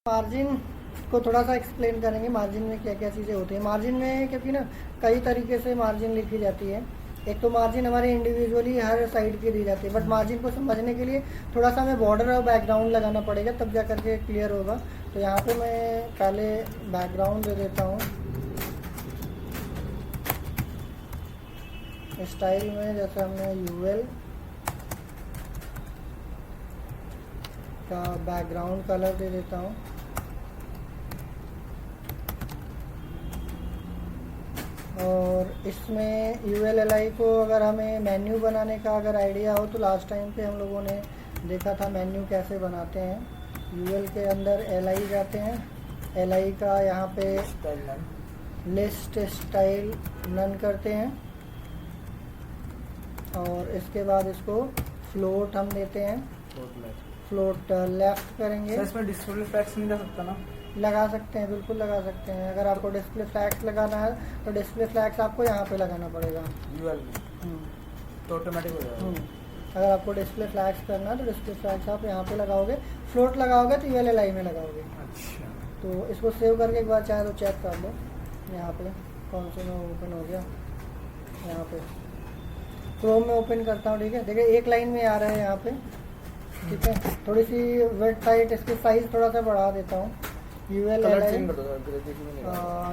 Margin को थोड़ा सा एक्सप्लेन करेंगे। मार्जिन में क्या क्या चीज़ें होती हैं। मार्जिन में क्योंकि ना कई तरीके से मार्जिन लिखी जाती है। एक तो मार्जिन हमारे इंडिविजुअली हर साइड की दी जाती है, बट मार्जिन को समझने के लिए थोड़ा सा हमें बॉर्डर और बैकग्राउंड लगाना पड़ेगा, तब जा करके क्लियर होगा। तो यहाँ पे मैं पहले बैकग्राउंड दे देता हूँ। स्टाइल में जैसे हमने यूएल का बैकग्राउंड कलर दे देता हूँ। और इसमें ULLI को अगर हमें मेन्यू बनाने का अगर आइडिया हो तो लास्ट टाइम पे हम लोगों ने देखा था मेन्यू कैसे बनाते हैं। UL के अंदर LI जाते हैं, LI का यहाँ पे लिस्ट स्टाइल नन करते हैं और इसके बाद इसको फ्लोट हम देते हैं, फ्लोट लेफ्ट करेंगे। इसमें डिस्प्ले फ्लैग्स नहीं लगा सकता ना? लगा सकते हैं, बिल्कुल लगा सकते हैं। अगर आपको डिस्प्ले फ्लैग्स लगाना है तो डिस्प्ले फ्लैग्स आपको यहाँ पे लगाना पड़ेगा यूएल में, तो ऑटोमेटिक हो जाएगा। अगर आपको डिस्प्ले फ्लैग्स करना है तो डिस्प्ले फ्लैग्स आप यहाँ पे लगाओगे, फ्लोट लगाओगे तो ULLI में लगाओगे। अच्छा, तो इसको सेव करके एक बार चाहे तो चेक कर लो। यहाँ पे कौन से में ओपन हो गया, यहाँ पे क्रोम में ओपन करता हूँ। ठीक है, देखिए एक लाइन में आ रहा है यहाँ पे। ठीक है, थोड़ी सी विड्थ हाइट इसकी साइज थोड़ा सा बढ़ा देता हूँ। ULLI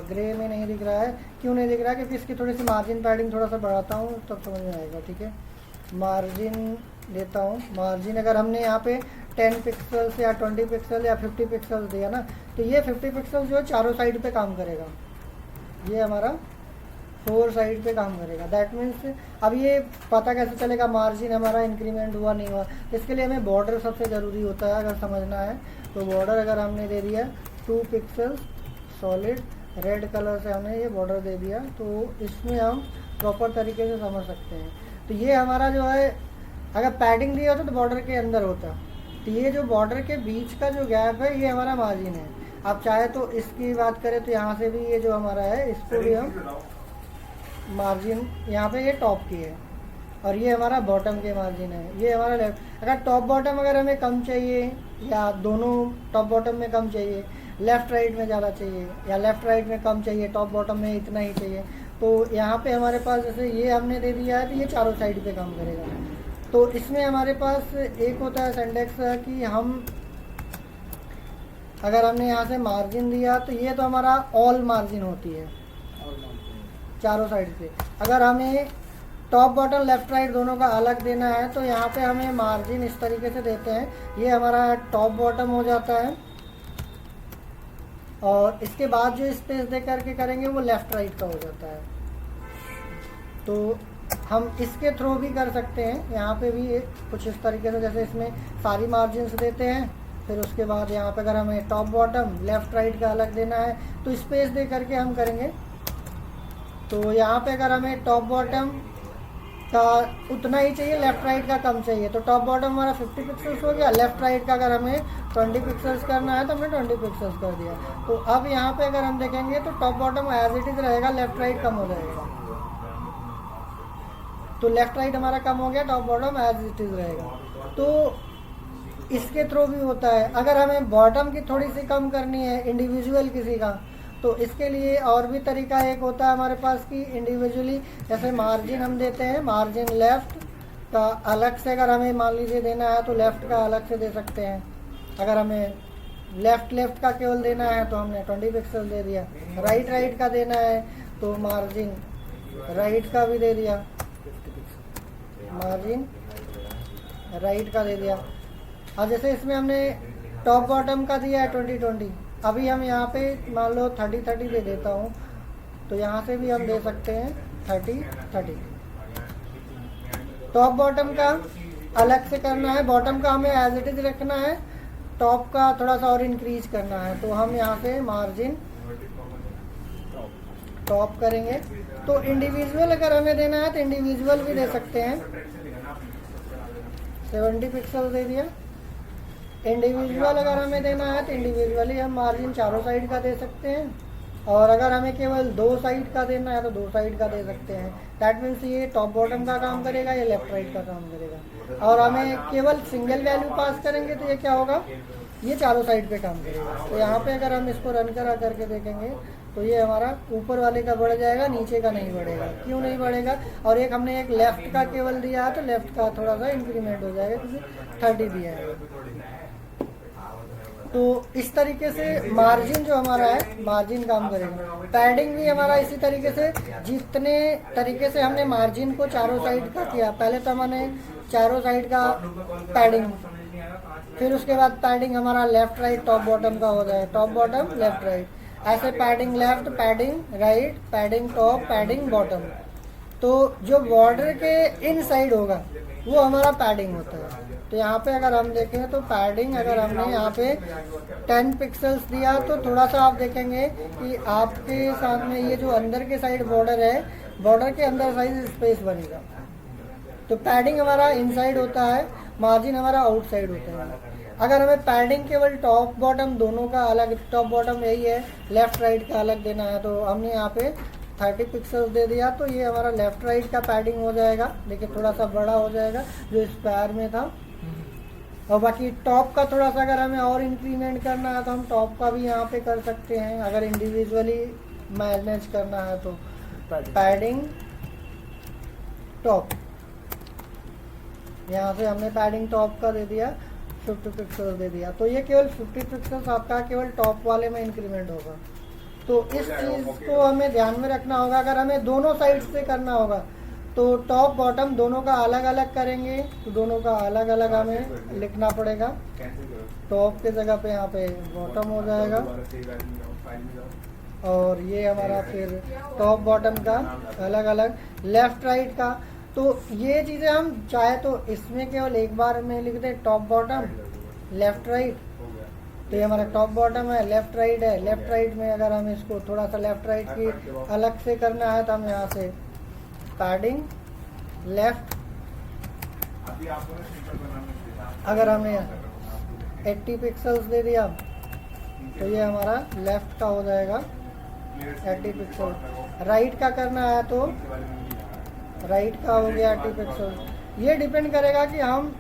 ग्रे में नहीं दिख रहा है। क्यों नहीं दिख रहा है? क्योंकि इसकी थोड़ी सी मार्जिन पैडिंग थोड़ा सा बढ़ाता हूँ तब समझ में आएगा। ठीक है, मार्जिन देता हूँ। मार्जिन अगर हमने यहाँ पे 10 पिक्सल्स या 20 पिक्सल या 50 पिक्सल्स दिया ना, तो ये 50 पिक्सल जो है चारों साइड पे काम करेगा। ये हमारा 4 साइड पे काम करेगा। दैट मीन्स अब ये पता कैसे चलेगा मार्जिन हमारा इंक्रीमेंट हुआ नहीं हुआ? इसके लिए हमें बॉर्डर सबसे ज़रूरी होता है अगर समझना है तो। बॉर्डर अगर हमने दे दिया 2 पिक्सल्स सॉलिड रेड कलर से हमने ये बॉर्डर दे दिया, तो इसमें हम प्रॉपर तरीके से समझ सकते हैं। तो ये हमारा जो है, अगर पैडिंग दिया होता तो बॉर्डर के अंदर होता, तो ये जो बॉर्डर के बीच का जो गैप है ये हमारा मार्जिन है। आप चाहे तो इसकी बात करें तो यहाँ से भी ये जो हमारा है इसको भी हम मार्जिन, यहाँ पे ये टॉप की है और ये हमारा बॉटम के मार्जिन है। ये हमारा लेफ्ट, अगर टॉप बॉटम अगर हमें कम चाहिए या दोनों टॉप बॉटम में कम चाहिए, लेफ़्ट राइट में ज़्यादा चाहिए या लेफ़्ट राइट में कम चाहिए, टॉप बॉटम में इतना ही चाहिए, तो यहाँ पे हमारे पास जैसे ये हमने दे दिया है तो ये चारों साइड पे काम करेगा। तो इसमें हमारे पास एक होता है सिंटेक्स कि हम अगर हमने यहाँ से मार्जिन दिया तो ये तो हमारा ऑल मार्जिन होती है चारों साइड से। अगर हमें टॉप बॉटम लेफ्ट राइट दोनों का अलग देना है तो यहाँ पे हमें मार्जिन इस तरीके से देते हैं। ये हमारा टॉप बॉटम हो जाता है और इसके बाद जो स्पेस दे करके करेंगे वो लेफ्ट राइट का हो जाता है। तो हम इसके थ्रू भी कर सकते हैं। यहाँ पे भी कुछ इस तरीके से, जैसे इसमें सारी मार्जिन्स देते हैं, फिर उसके बाद यहाँ पे अगर हमें टॉप बॉटम लेफ्ट राइट का अलग देना है तो स्पेस दे करके हम करेंगे। तो यहाँ पे अगर हमें टॉप बॉटम का उतना ही चाहिए, लेफ्ट राइट का कम चाहिए, तो टॉप बॉटम हमारा 50 पिक्सल्स हो गया। लेफ्ट राइट का अगर हमें 20 पिक्सल्स करना है तो हमने 20 पिक्सल्स कर दिया। तो अब यहाँ पे अगर हम देखेंगे तो top bottom as it is रहेगा, लेफ्ट राइट कम हो जाएगा। तो लेफ्ट राइट हमारा कम हो गया, top bottom as it is रहेगा। तो इसके थ्रू भी होता है। अगर हमें बॉटम की थोड़ी सी कम करनी है इंडिविजुअल किसी का, तो इसके लिए और भी तरीका एक होता है हमारे पास कि इंडिविजुअली जैसे मार्जिन हम देते हैं, मार्जिन लेफ़्ट का अलग से अगर हमें मान लीजिए देना है तो लेफ़्ट का अलग से दे सकते हैं। अगर हमें लेफ़्ट का केवल देना है तो हमने 20 पिक्सल दे दिया। राइट का देना है तो मार्जिन राइट का भी दे दिया, मार्जिन राइट का दे दिया। अब जैसे इसमें हमने टॉप बॉटम का दिया है 20, अभी हम यहाँ पे मान लो 30 दे देता हूँ, तो यहाँ से भी हम दे सकते हैं 30। टॉप बॉटम का अलग से करना है, बॉटम का हमें एज इट इज रखना है, टॉप का थोड़ा सा और इंक्रीज करना है, तो हम यहाँ से मार्जिन टॉप करेंगे। तो इंडिविजुअल अगर हमें देना है तो इंडिविजुअल भी दे सकते हैं, 70 पिक्सल दे दिया। इंडिविजुअल अगर हमें देना है तो इंडिविजुअली हम मार्जिन चारों साइड का दे सकते हैं, और अगर हमें केवल 2 साइड का देना है तो 2 साइड का दे सकते हैं। दैट मीन्स ये टॉप बॉटम का काम करेगा, ये लेफ्ट राइट का काम करेगा। और हमें केवल सिंगल वैल्यू पास करेंगे तो ये क्या होगा, ये चारों साइड पे काम करेगा। तो यहाँ पे अगर हम इसको रन करा करके देखेंगे तो ये हमारा ऊपर वाले का बढ़ जाएगा, नीचे का नहीं बढ़ेगा। क्यों नहीं बढ़ेगा? और एक हमने एक लेफ्ट का केवल दिया है तो लेफ्ट का थोड़ा सा इंक्रीमेंट हो जाएगा क्योंकि 30 दिया है। तो इस तरीके से मार्जिन जो हमारा है, मार्जिन काम करेगा। पैडिंग भी हमारा इसी तरीके से, जितने तरीके से हमने मार्जिन को चारों साइड का किया, पहले तो हमने चारों साइड का पैडिंग, फिर उसके बाद पैडिंग हमारा लेफ्ट राइट टॉप बॉटम का हो जाए, टॉप बॉटम लेफ्ट राइट, ऐसे padding left, padding right, padding top, padding bottom. तो जो बॉर्डर के इन साइड होगा वो हमारा पैडिंग होता है। तो यहाँ पे अगर हम देखें तो पैडिंग अगर हमने यहाँ पे 10 पिक्सल्स दिया तो थोड़ा सा आप देखेंगे कि आपके साथ में ये जो अंदर के साइड बॉर्डर है, बॉर्डर के अंदर साइज स्पेस बनेगा। तो पैडिंग हमारा इनसाइड होता है, मार्जिन हमारा आउटसाइड होता है। अगर हमें पैडिंग केवल टॉप बॉटम दोनों का अलग, टॉप बॉटम यही है, लेफ्ट राइट का अलग देना है, तो हमने यहाँ पे 30 पिक्सल्स दे दिया तो ये हमारा लेफ्ट राइट का पैडिंग हो जाएगा। देखिए थोड़ा सा बड़ा हो जाएगा जो स्क्वायर में था। और बाकी टॉप का थोड़ा सा अगर हमें और इंक्रीमेंट करना है तो हम टॉप का भी यहाँ पे कर सकते हैं, अगर इंडिविजुअली मैनेज करना है तो। पैडिंग टॉप, यहाँ से हमने पैडिंग टॉप का दे दिया 50 पिक्सल दे दिया, तो ये केवल 50 पिक्सल्स आपका केवल टॉप वाले में इंक्रीमेंट होगा। तो इस चीज़ को हमें ध्यान में रखना होगा। अगर हमें दोनों साइड से करना होगा तो टॉप बॉटम दोनों का अलग अलग करेंगे, तो दोनों का अलग अलग हमें लिखना पड़ेगा। टॉप के जगह पे यहाँ पे बॉटम हो जाएगा, और ये हमारा फिर टॉप बॉटम का अलग अलग, लेफ्ट राइट का। तो ये चीज़ें हम चाहे तो इसमें केवल एक बार में लिख दें टॉप बॉटम लेफ्ट राइट, तो ये हमारा टॉप बॉटम है, लेफ्ट राइट है। लेफ्ट राइट में अगर हम इसको थोड़ा सा लेफ्ट राइट की अलग से करना है तो हम यहाँ से पैडिंग लेफ्ट, अगर हमने 80 पिक्सल्स दे दिया तो ये हमारा लेफ्ट का हो जाएगा 80 पिक्सल। राइट का करना है तो राइट का हो गया 80 पिक्सल। ये डिपेंड करेगा कि हम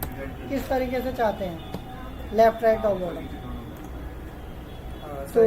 किस तरीके से चाहते हैं, लेफ्ट राइट और बॉटम। तो